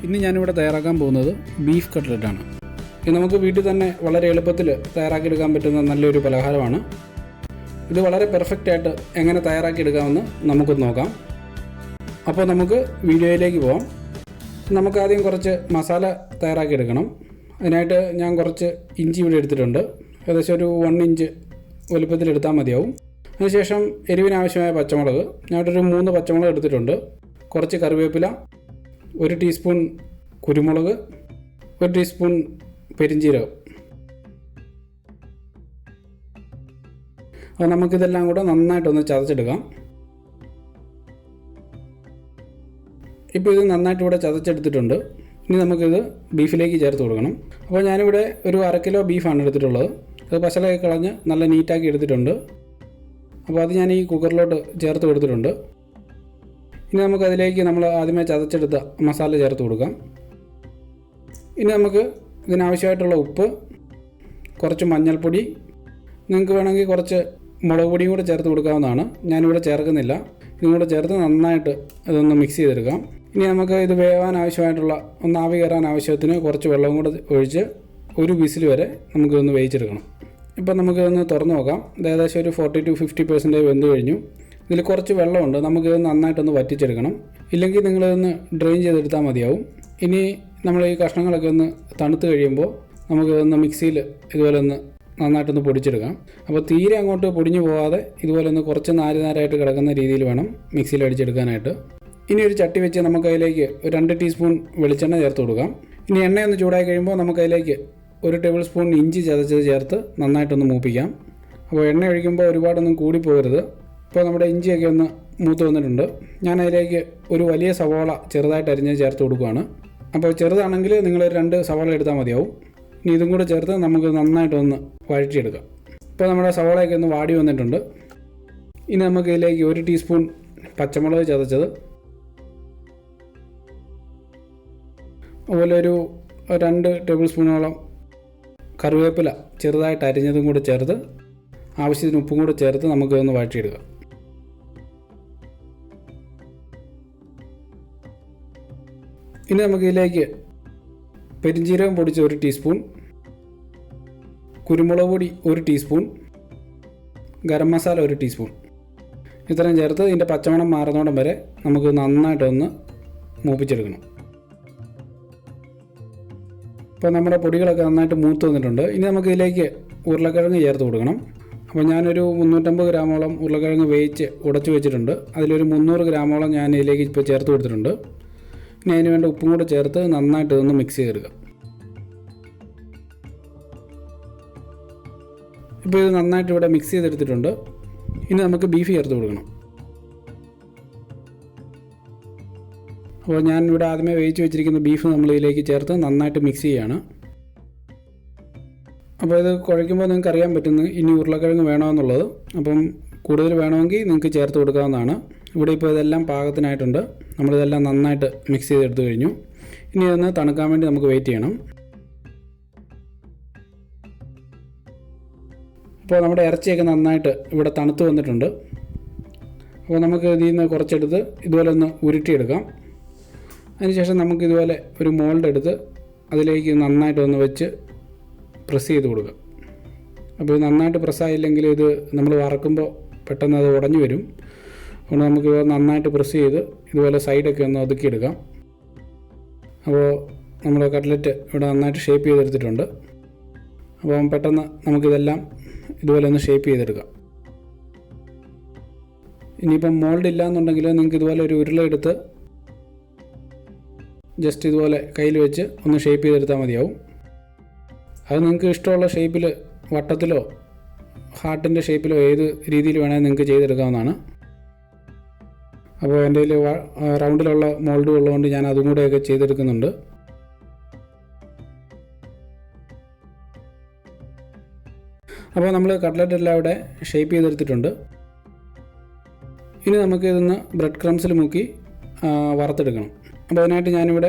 ഇന്ന് ഞാനിവിടെ തയ്യാറാക്കാൻ പോകുന്നത് ബീഫ് കട്ട്ലറ്റാണ്. ഇത് നമുക്ക് വീട്ടിൽ തന്നെ വളരെ എളുപ്പത്തിൽ തയ്യാറാക്കിയെടുക്കാൻ പറ്റുന്ന നല്ലൊരു പലഹാരമാണ്. ഇത് വളരെ പെർഫെക്റ്റായിട്ട് എങ്ങനെ തയ്യാറാക്കിയെടുക്കാമെന്ന് നമുക്കൊന്ന് നോക്കാം. അപ്പോൾ നമുക്ക് വീഡിയോയിലേക്ക് പോകാം. നമുക്കാദ്യം കുറച്ച് മസാല തയ്യാറാക്കിയെടുക്കണം. അതിനായിട്ട് ഞാൻ കുറച്ച് ഇഞ്ചി ഇവിടെ എടുത്തിട്ടുണ്ട്. ഏകദേശം ഒരു 1 ഇഞ്ച് വലുപ്പത്തിലെടുത്താൽ മതിയാവും. അതിനുശേഷം എരിവിനാവശ്യമായ പച്ചമുളക്, ഞാനൊരു 3 പച്ചമുളക് എടുത്തിട്ടുണ്ട്. കുറച്ച് കറിവേപ്പില, 1 ടീസ്പൂൺ കുരുമുളക്, 1 ടീസ്പൂൺ പെരിഞ്ജീരകം. അപ്പോൾ നമുക്കിതെല്ലാം കൂടെ നന്നായിട്ടൊന്ന് ചതച്ചെടുക്കാം. ഇപ്പോൾ ഇത് നന്നായിട്ട് ഇവിടെ ചതച്ചെടുത്തിട്ടുണ്ട്. ഇനി നമുക്കിത് ബീഫിലേക്ക് ചേർത്ത് കൊടുക്കണം. അപ്പോൾ ഞാനിവിടെ ഒരു 1/2 കിലോ ബീഫാണ് എടുത്തിട്ടുള്ളത്. അത് പശലൊക്കെ കളഞ്ഞ് നല്ല നീറ്റാക്കി എടുത്തിട്ടുണ്ട്. അപ്പോൾ അത് ഞാൻ ഈ കുക്കറിലോട്ട് ചേർത്ത് കൊടുത്തിട്ടുണ്ട്. ഇനി നമുക്കതിലേക്ക് നമ്മൾ ആദ്യമേ ചതച്ചെടുത്ത മസാല ചേർത്ത് കൊടുക്കാം. ഇനി നമുക്ക് ഇതിനാവശ്യമായിട്ടുള്ള ഉപ്പ്, കുറച്ച് മഞ്ഞൾപ്പൊടി, നിങ്ങൾക്ക് വേണമെങ്കിൽ കുറച്ച് മുളക് പൊടിയും കൂടെ ചേർത്ത് കൊടുക്കാവുന്നതാണ്. ഞാനിവിടെ ചേർക്കുന്നില്ല. ഇതും കൂടെ ചേർത്ത് നന്നായിട്ട് ഇതൊന്ന് മിക്സ് ചെയ്തെടുക്കാം. ഇനി നമുക്ക് ഇത് വേവാൻ ആവശ്യമായിട്ടുള്ള ഒന്ന് ആവി കയറാൻ ആവശ്യത്തിന് കുറച്ച് വെള്ളവും കൂടെ ഒഴിച്ച് ഒരു വിസിൽ വരെ നമുക്കിതൊന്ന് വേവിച്ചെടുക്കണം. ഇപ്പം നമുക്കിതൊന്ന് തുറന്ന് നോക്കാം. ഇത് ഏകദേശം ഒരു 40 to 50% വെന്ത് കഴിഞ്ഞു. ഇതിൽ കുറച്ച് വെള്ളമുണ്ട്. നമുക്കിത് നന്നായിട്ടൊന്ന് വറ്റിച്ചെടുക്കണം. ഇല്ലെങ്കിൽ നിങ്ങളിതൊന്ന് ഡ്രെയിൻ ചെയ്തെടുത്താൽ മതിയാവും. ഇനി നമ്മൾ ഈ കഷ്ണങ്ങളൊക്കെ ഒന്ന് തണുത്ത് കഴിയുമ്പോൾ നമുക്കിതൊന്ന് മിക്സിയിൽ ഇതുപോലെ ഒന്ന് നന്നായിട്ടൊന്ന് പൊടിച്ചെടുക്കാം. അപ്പോൾ തീരെ അങ്ങോട്ട് പൊടിഞ്ഞു പോകാതെ ഇതുപോലെ ഒന്ന് കുറച്ച് നാരായിട്ട് കിടക്കുന്ന രീതിയിൽ വേണം മിക്സിയിൽ അടിച്ചെടുക്കാനായിട്ട്. ഇനി ഒരു ചട്ടി വെച്ച് നമുക്കതിലേക്ക് 2 ടീസ്പൂൺ വെളിച്ചെണ്ണ ചേർത്ത് കൊടുക്കാം. ഇനി എണ്ണയൊന്ന് ചൂടായി കഴിയുമ്പോൾ നമുക്കതിലേക്ക് 1 ടേബിൾ സ്പൂൺ ഇഞ്ചി ചതച്ചത് ചേർത്ത് നന്നായിട്ടൊന്ന് മൂപ്പിക്കാം. അപ്പോൾ എണ്ണ ഒഴിക്കുമ്പോൾ ഒരുപാടൊന്നും കൂടിപ്പോകരുത്. ഇപ്പോൾ നമ്മുടെ ഇഞ്ചിയൊക്കെ ഒന്ന് മൂത്ത് വന്നിട്ടുണ്ട്. ഞാൻ അതിലേക്ക് ഒരു വലിയ സവാള ചെറുതായിട്ട് അരിഞ്ഞ് ചേർത്ത് കൊടുക്കുകയാണ്. അപ്പോൾ ചെറുതാണെങ്കിൽ നിങ്ങൾ 2 സവാള എടുത്താൽ മതിയാവും. ഇനി ഇതും കൂടെ ചേർത്ത് നമുക്ക് നന്നായിട്ടൊന്ന് വഴറ്റിയെടുക്കാം. ഇപ്പോൾ നമ്മുടെ സവാളയൊക്കെ ഒന്ന് വാടി വന്നിട്ടുണ്ട്. ഇനി നമുക്ക് ഇതിലേക്ക് 1 ടീസ്പൂൺ പച്ചമുളക് ചതച്ചത്, അതുപോലെ ഒരു 2 ടേബിൾ സ്പൂണോളം കറിവേപ്പില ചെറുതായിട്ട് അരിഞ്ഞതും കൂടെ ചേർത്ത് ആവശ്യത്തിന് ഉപ്പും കൂടെ ചേർത്ത് നമുക്കിതൊന്ന് വഴറ്റിയെടുക്കാം. ഇനി നമുക്കിതിലേക്ക് പെരിഞ്ജീരകം പൊടിച്ച് 1 ടീസ്പൂൺ, കുരുമുളക് പൊടി 1 ടീസ്പൂൺ, ഗരം മസാല 1 ടീസ്പൂൺ ഇത്രയും ചേർത്ത് ഇതിൻ്റെ പച്ചമണം മാറുന്നോടം വരെ നമുക്ക് നന്നായിട്ടൊന്ന് മൂപ്പിച്ചെടുക്കണം. ഇപ്പോൾ നമ്മുടെ പൊടികളൊക്കെ നന്നായിട്ട് മൂത്ത് വന്നിട്ടുണ്ട്. ഇനി നമുക്ക് ഇതിലേക്ക് ഉരുളക്കിഴങ്ങ് ചേർത്ത് കൊടുക്കണം. അപ്പോൾ ഞാനൊരു 350 ഗ്രാമോളം ഉരുളക്കിഴങ്ങ് വേവിച്ച് ഉടച്ചു വെച്ചിട്ടുണ്ട്. അതിലൊരു 300 ഗ്രാമോളം ഞാൻ ഇതിലേക്ക് ഇപ്പോൾ ചേർത്ത് കൊടുത്തിട്ടുണ്ട്. ഇനി അതിന് വേണ്ട ഉപ്പും കൂടെ ചേർത്ത് നന്നായിട്ട് ഇതൊന്ന് മിക്സ് ചെയ്തെടുക്കുക. ഇപ്പോൾ ഇത് നന്നായിട്ട് ഇവിടെ മിക്സ് ചെയ്തെടുത്തിട്ടുണ്ട്. ഇനി നമുക്ക് ബീഫ് ചേർത്ത് കൊടുക്കണം. അപ്പോൾ ഞാൻ ഇവിടെ ആദ്യമേ വേവിച്ച് വെച്ചിരിക്കുന്ന ബീഫ് നമ്മൾ ഇതിലേക്ക് ചേർത്ത് നന്നായിട്ട് മിക്സ് ചെയ്യുകയാണ്. അപ്പോൾ ഇത് കുഴയ്ക്കുമ്പോൾ നിങ്ങൾക്ക് അറിയാൻ പറ്റുന്നു ഇനി ഉരുളക്കിഴങ്ങ് വേണമെന്നുള്ളത്. അപ്പം കൂടുതൽ വേണമെങ്കിൽ നിങ്ങൾക്ക് ചേർത്ത് കൊടുക്കാവുന്നതാണ്. ഇവിടെ ഇപ്പോൾ ഇതെല്ലാം പാകത്തിനായിട്ടുണ്ട്. നമ്മളിതെല്ലാം നന്നായിട്ട് മിക്സ് ചെയ്തെടുത്ത് കഴിഞ്ഞു. ഇനി ഇതൊന്ന് തണുക്കാൻ വേണ്ടി നമുക്ക് വെയിറ്റ് ചെയ്യണം. ഇപ്പോൾ നമ്മുടെ ഇറച്ചിയൊക്കെ നന്നായിട്ട് ഇവിടെ തണുത്ത് വന്നിട്ടുണ്ട്. അപ്പോൾ നമുക്ക് ഇതിൽ നിന്ന് കുറച്ചെടുത്ത് ഇതുപോലെ ഒന്ന് ഉരുട്ടിയെടുക്കാം. അതിനുശേഷം നമുക്കിതുപോലെ ഒരു മോൾഡ് എടുത്ത് അതിലേക്ക് നന്നായിട്ടൊന്ന് വെച്ച് പ്രസ് ചെയ്ത് കൊടുക്കുക. അപ്പോൾ ഇത് നന്നായിട്ട് പ്രസ്സായില്ലെങ്കിൽ ഇത് നമ്മൾ വറക്കുമ്പോൾ പെട്ടെന്ന് അത് ഉടഞ്ഞു വരും. അതുകൊണ്ട് നമുക്ക് നന്നായിട്ട് പ്രസ് ചെയ്ത് ഇതുപോലെ സൈഡൊക്കെ ഒന്ന് ഒതുക്കിയെടുക്കാം. അപ്പോൾ നമ്മുടെ കട്ട്ലറ്റ് ഇവിടെ നന്നായിട്ട് ഷേപ്പ് ചെയ്തെടുത്തിട്ടുണ്ട്. അപ്പം പെട്ടെന്ന് നമുക്കിതെല്ലാം ഇതുപോലെ ഒന്ന് ഷേപ്പ് ചെയ്തെടുക്കാം. ഇനിയിപ്പം മോൾഡ് ഇല്ല എന്നുണ്ടെങ്കിൽ നിങ്ങൾക്ക് ഇതുപോലെ ഒരു ഉരുള എടുത്ത് ജസ്റ്റ് ഇതുപോലെ കയ്യിൽ വെച്ച് ഒന്ന് ഷേപ്പ് ചെയ്തെടുത്താൽ മതിയാവും. അത് നിങ്ങൾക്ക് ഇഷ്ടമുള്ള ഷേപ്പിൽ, വട്ടത്തിലോ ഹാർട്ടിൻ്റെ ഷേപ്പിലോ ഏത് രീതിയിൽ വേണമെങ്കിൽ നിങ്ങൾക്ക് ചെയ്തെടുക്കാവുന്നതാണ്. അപ്പോൾ എൻ്റെ കയ്യിൽ റൗണ്ടിലുള്ള മോൾഡ് ഉള്ളതുകൊണ്ട് ഞാൻ അതും കൂടെയൊക്കെ ചെയ്തെടുക്കുന്നുണ്ട്. അപ്പോൾ നമ്മൾ കട്ട്ലറ്റ് എല്ലാം ഇവിടെ ഷേപ്പ് ചെയ്തെടുത്തിട്ടുണ്ട്. ഇനി നമുക്ക് ഇതൊന്ന് ബ്രെഡ് ക്രംസിൽ മുക്കി വറുത്തെടുക്കണം. അപ്പോൾ അതിനായിട്ട് ഞാനിവിടെ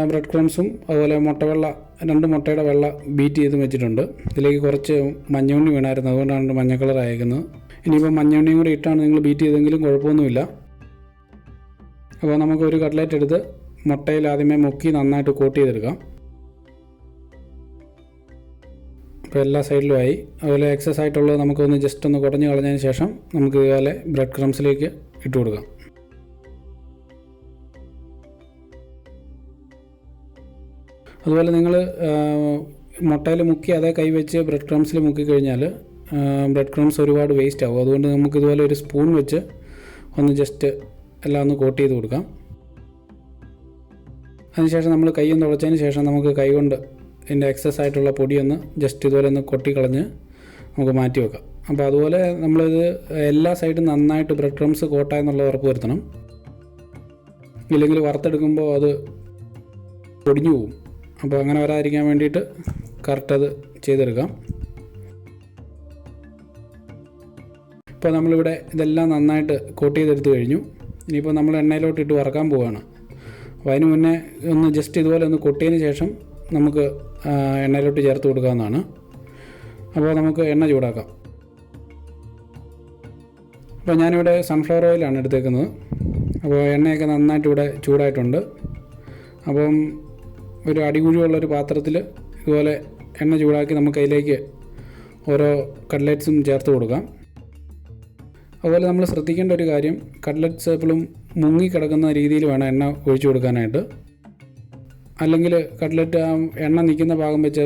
ബ്രെഡ് ക്രംസും അതുപോലെ മുട്ടവെള്ള 2 മുട്ടയുടെ വെള്ള ബീറ്റ് ചെയ്ത് വെച്ചിട്ടുണ്ട്. ഇതിലേക്ക് കുറച്ച് മഞ്ഞുണ്ണി വീണായിരുന്നു, അതുകൊണ്ടാണ് മഞ്ഞ കളർ അയക്കുന്നത്. ഇനിയിപ്പോൾ മഞ്ഞുണ്ണിയും കൂടി ഇട്ടാണ് നിങ്ങൾ ബീറ്റ് ചെയ്തെങ്കിലും കുഴപ്പമൊന്നുമില്ല. അപ്പോൾ നമുക്കൊരു കട്ട്ലറ്റ് എടുത്ത് മുട്ടയിൽ ആദ്യമേ മുക്കി നന്നായിട്ട് കോട്ട് ചെയ്തെടുക്കാം. അപ്പോൾ എല്ലാ സൈഡിലുമായി. അതുപോലെ എക്സസ് ആയിട്ടുള്ളത് നമുക്കൊന്ന് ജസ്റ്റ് ഒന്ന് കുടഞ്ഞ് കളഞ്ഞതിന് ശേഷം നമുക്ക് ഇതുപോലെ ബ്രെഡ് ക്രംസിലേക്ക് ഇട്ട് കൊടുക്കാം. അതുപോലെ നിങ്ങൾ മുട്ടയിൽ മുക്കി അതേ കൈ വെച്ച് ബ്രെഡ് ക്രംസിൽ മുക്കിക്കഴിഞ്ഞാൽ ബ്രെഡ് ക്രംസ് ഒരുപാട് വേസ്റ്റ് ആകും. അതുകൊണ്ട് നമുക്ക് ഇതുപോലെ ഒരു സ്പൂൺ വെച്ച് ഒന്ന് ജസ്റ്റ് എല്ലാം ഒന്ന് കോട്ട് ചെയ്ത് കൊടുക്കാം. അതിനുശേഷം നമ്മൾ കൈ ഒന്ന് തുടച്ചതിന് ശേഷം നമുക്ക് കൈ കൊണ്ട് ഇതിൻ്റെ എക്സസ് ആയിട്ടുള്ള പൊടിയൊന്ന് ജസ്റ്റ് ഇതുപോലെ ഒന്ന് കൊട്ടിക്കളഞ്ഞ് നമുക്ക് മാറ്റി വെക്കാം. അപ്പോൾ അതുപോലെ നമ്മളിത് എല്ലാ സൈഡും നന്നായിട്ട് ബ്രെഡ് ക്രംസ് കോട്ടായെന്നുള്ള ഉറപ്പ് വരുത്തണം. ഇല്ലെങ്കിൽ വറുത്തെടുക്കുമ്പോൾ അത് പൊടിഞ്ഞു പോകും. അപ്പോൾ അങ്ങനെ വരാതിരിക്കാൻ വേണ്ടിയിട്ട് കറക്റ്റ് അത് ചെയ്തെടുക്കാം. ഇപ്പോൾ നമ്മളിവിടെ ഇതെല്ലാം നന്നായിട്ട് കോട്ട് ചെയ്തെടുത്ത് കഴിഞ്ഞു. ഇനിയിപ്പോൾ നമ്മൾ എണ്ണയിലോട്ടിട്ട് വറക്കാൻ പോവുകയാണ്. അപ്പോൾ അതിന് മുന്നേ ഒന്ന് ജസ്റ്റ് ഇതുപോലെ ഒന്ന് കൊട്ടിയതിന് ശേഷം നമുക്ക് എണ്ണയിലോട്ട് ചേർത്ത് കൊടുക്കാവുന്നതാണ്. അപ്പോൾ നമുക്ക് എണ്ണ ചൂടാക്കാം. അപ്പോൾ ഞാനിവിടെ സൺഫ്ലവർ ഓയിലാണ് എടുത്തേക്കുന്നത്. അപ്പോൾ എണ്ണയൊക്കെ നന്നായിട്ട് ഇവിടെ ചൂടായിട്ടുണ്ട്. അപ്പം ഒരു അടികുഴിയുള്ളൊരു പാത്രത്തിൽ ഇതുപോലെ എണ്ണ ചൂടാക്കി നമുക്ക് അതിലേക്ക് ഓരോ കട്ട്ലറ്റ്സും ചേർത്ത് കൊടുക്കാം. അതുപോലെ നമ്മൾ ശ്രദ്ധിക്കേണ്ട ഒരു കാര്യം, കട്ട്ലറ്റ്സ് എപ്പോഴും മുങ്ങിക്കിടക്കുന്ന രീതിയിൽ വേണം എണ്ണ ഒഴിച്ചു കൊടുക്കാനായിട്ട്. അല്ലെങ്കിൽ കട്ട്ലറ്റ് എണ്ണ നിൽക്കുന്ന ഭാഗം വെച്ച്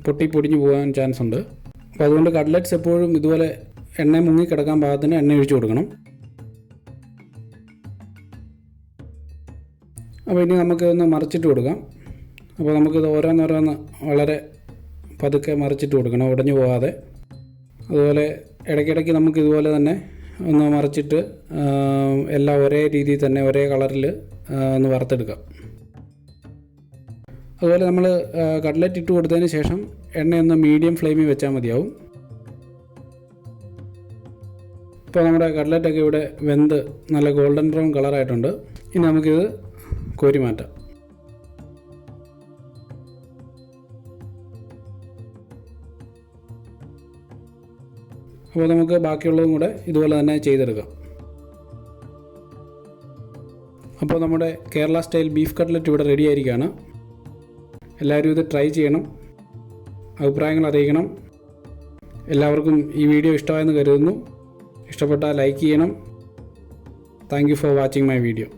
പൊട്ടിപ്പൊടിഞ്ഞു പോകാൻ ചാൻസ് ഉണ്ട്. അപ്പോൾ അതുകൊണ്ട് കട്ട്ലറ്റ്സ് എപ്പോഴും ഇതുപോലെ എണ്ണ മുങ്ങിക്കിടക്കാൻ പാകത്തിന് എണ്ണ ഒഴിച്ചു കൊടുക്കണം. അപ്പോൾ ഇനി നമുക്കിതൊന്ന് മറിച്ചിട്ട് കൊടുക്കാം. അപ്പോൾ നമുക്കിത് ഓരോന്നോരോന്ന് വളരെ പതുക്കെ മറിച്ചിട്ട് കൊടുക്കണം, ഉടഞ്ഞു പോകാതെ. അതുപോലെ ഇടയ്ക്കിടയ്ക്ക് നമുക്ക് ഇതുപോലെ തന്നെ ഒന്ന് മറിച്ചിട്ട് എല്ലാം ഒരേ രീതിയിൽ തന്നെ ഒരേ കളറിൽ ഒന്ന് വറുത്തെടുക്കാം. അതുപോലെ നമ്മൾ കട്ട്ലറ്റ് ഇട്ട് കൊടുത്തതിന് ശേഷം എണ്ണയൊന്ന് മീഡിയം ഫ്ലെയിമിൽ വെച്ചാൽ മതിയാവും. ഇപ്പോൾ നമ്മുടെ കട്ട്ലറ്റൊക്കെ ഇവിടെ വെന്ത് നല്ല ഗോൾഡൻ ബ്രൗൺ കളറായിട്ടുണ്ട്. ഇനി നമുക്കിത് കോരി മാറ്റാം. അപ്പോൾ നമുക്ക് ബാക്കിയുള്ളതും കൂടെ ഇതുപോലെ തന്നെ ചെയ്തെടുക്കാം. അപ്പോൾ നമ്മുടെ കേരള സ്റ്റൈൽ ബീഫ് കട്ട്ലറ്റ് ഇവിടെ റെഡി ആയിരിക്കുകയാണ്. എല്ലാവരും ഇത് ട്രൈ ചെയ്യണം, അഭിപ്രായങ്ങൾ അറിയിക്കണം. എല്ലാവർക്കും ഈ വീഡിയോ ഇഷ്ടമായെന്ന് കരുതുന്നു. ഇഷ്ടപ്പെട്ടാൽ ലൈക്ക് ചെയ്യണം. Thank you for watching my video.